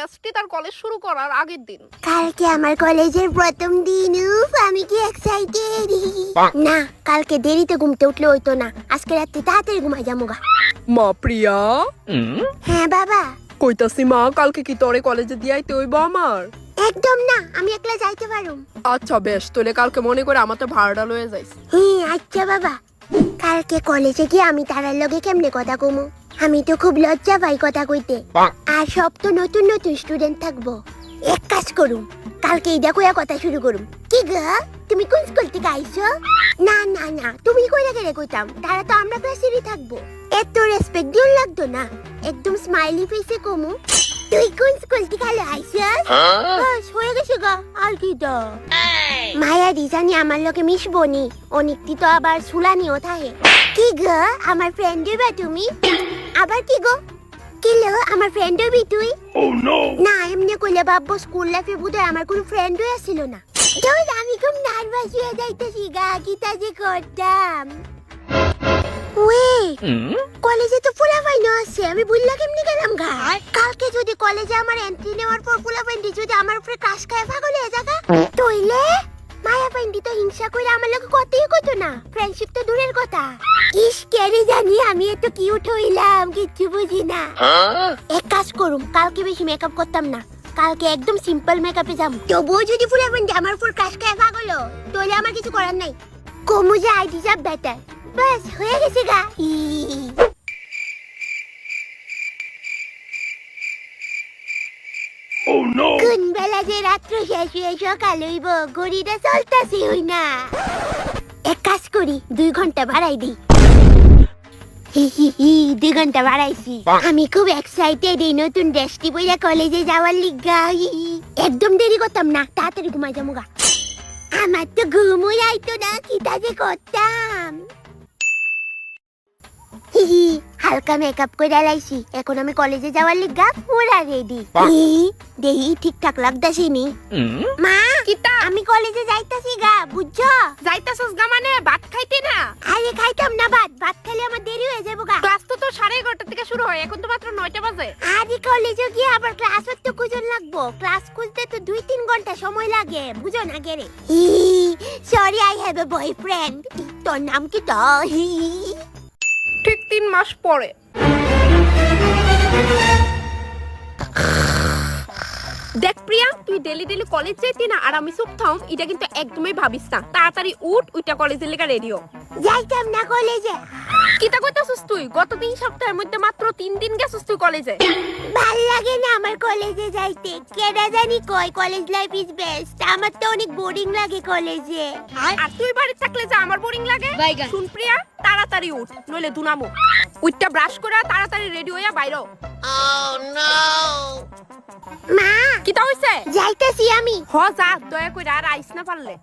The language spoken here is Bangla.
বেস্টি তার কলেজ শুরু করার আগের দিন। কালকে আমার কলেজের প্রথম দিন। উফ, আমি কি এক্সাইটেড। না, কালকে দেরিতে ঘুমতে উঠলে হইতো না, আজকে রাতে তাড়াতাড়ি ঘুমাই যামুগা। মা প্রিয়া, হ্যাঁ বাবা। কইতাছি মা, কালকে কি তোরে কলেজে দিয়াইতে হইব আমার? একদম না, আমি একলা যাইতে পারুম। আচ্ছা বেশ, তোলে কালকে মনে করে আমার তো ভাড়াটা লয়ে যাইস। হ্যাঁ আচ্ছা বাবা। কালকে কলেজে গিয়ে আমি তারার লগে কেমনে কথা কমু? আমি তো খুব লজ্জা পাই কথা কইতে। আর সব তো নতুন নতুন স্টুডেন্ট থাকবো। এক কাজ করুম, কালকে এইটা কইয়া কথা শুরু করুম। কি গা, তুমি কোন স্কুল থেকে আইছো? না না না, তুমি কইরা গেলে কইতাম, তারা তো আমরা ক্লাসেরই থাকবো। এত রেসপেক্ট দিও লাগতো না, একদম স্মাইলি ফেসে কমু। তুই কোন স্কুল থেকে আইছিস? বাস হয়ে গেছে গা, আর কি তো। মায়া রিজানি আমার লগে মিশবো নি, অনেকটি তো আবার সুলানিও থাকে। কি গো, আমার ফ্রেন্ড হইবা তুমি? আবার কি গো, কিলো আমার ফ্রেন্ড হইবি তুই? না এমনি কইলে ভাববো স্কুল লাইফে বোধহয় আমার কোনো ফ্রেন্ড হয়ে ছিল না। ধর, আমি খুব নার্ভাস হয়ে যাইতেছি গা, কিতা যে করতাম। ওয়েট, কলেজে তো পোলাপাইন আছে, আমি বুঝলা কেমনি গেলাম গা? কালকে যদি কলেজে আমার এন্ট্রি নেওয়ার পর পোলাপাইনটি যদি আমার উপরে ক্রাশ খায় পাগল হয়ে যাগা, তইলে মায়া পাইনটি তো হিংসা কইরা আমার লগে কতই কত না, ফ্রেন্ডশিপ তো দূরের কথা। ইস কেরে জানি আমি এত কিউট হইলাম, কিচ্ছু বুঝি না। এক কাজ করুম, কালকে বেশি মেকআপ করতাম না, কালকে একদম সিম্পল মেকআপে যাম। তবুও যদি পোলাপাইনটি আমার উপর ক্রাশ খায় পাগল হয়, তইলে আমার কিছু করার নাই। কমু যে আই ডিজার্ভ বেটার। বাস হয়ে গেছে গা। কোন বেলা যে রাত্র শেষ হয়ে সকাল হইব, ঘড়িটা চলতাছে হই না। এক কাজ করি, 2 ঘন্টা বাড়াই দিই। 2 ঘন্টা বাড়াইছি। আমি খুব এক্সাইটেড এই নতুন ড্রেসটি পইরা কলেজে যাওয়ার লিগা। একদম দেরি করতাম না, তাড়াতাড়ি ঘুমাই যামুগা। আমার তো ঘুমই আইতো না, কিতা যে করতাম। হালকা মেকআপ করে লাইছি, এখন আমি কলেজে যাওয়ার লিগা পুরা রেডি। দেহি ঠিকঠাক লাগতাছি নি? মা, কিতা? আমি কলেজে যাইতাছি গা, বুঝছো? যাইতাছস গা মানে ভাত খাইতে না? আরে খাইতাম না ভাত খেলে আমার দেরি হয়ে যাবো গা। ক্লাস তো 11:30 থেকে শুরু হয়, এখন তো মাত্র 9টা বাজে। আরে কলেজে গিয়ে আবার ক্লাস তো খুঁজন লাগবো, ক্লাস খুঁজতে তো 2-3 ঘন্টা সময় লাগে, বুঝো না গেরে? Sorry, I have a boyfriend. তোর নাম কি তো? ঠিক 3 মাস পরে। দেখ প্রিয়া, তুই ডেলি ডেলি কলেজ যাইতি না আর আমি চুপ থাম, এটা কিন্তু একদমই ভাবিস না। তাড়াতাড়ি উঠটা কলেজের লেগা রেডিও। যাইতাম না কলেজে। কিতা কইতাছস তুই? গত 3 সপ্তাহের মধ্যে মাত্র 3 দিন গেছস তুই কলেজে। ভাল লাগে না আমার কলেজে যাইতে, কেডা জানি কয় কলেজ লাইফ ইজ বেস্ট, আমার তো অনেক বোরিং লাগে কলেজে। আর তুই বাড়ি থাকলে যে আমার বোরিং লাগে। শুন প্রিয়া, তাড়াতাড়ি উঠ, নইলে দুনামো। উঠটা ব্রাশ করে তাড়াতাড়ি রেডি হইয়া বাইরো। মা, কিতা হইছে? যাইতাছি আমি। হ যা, দয়া কইরা আর আইস না পারলে।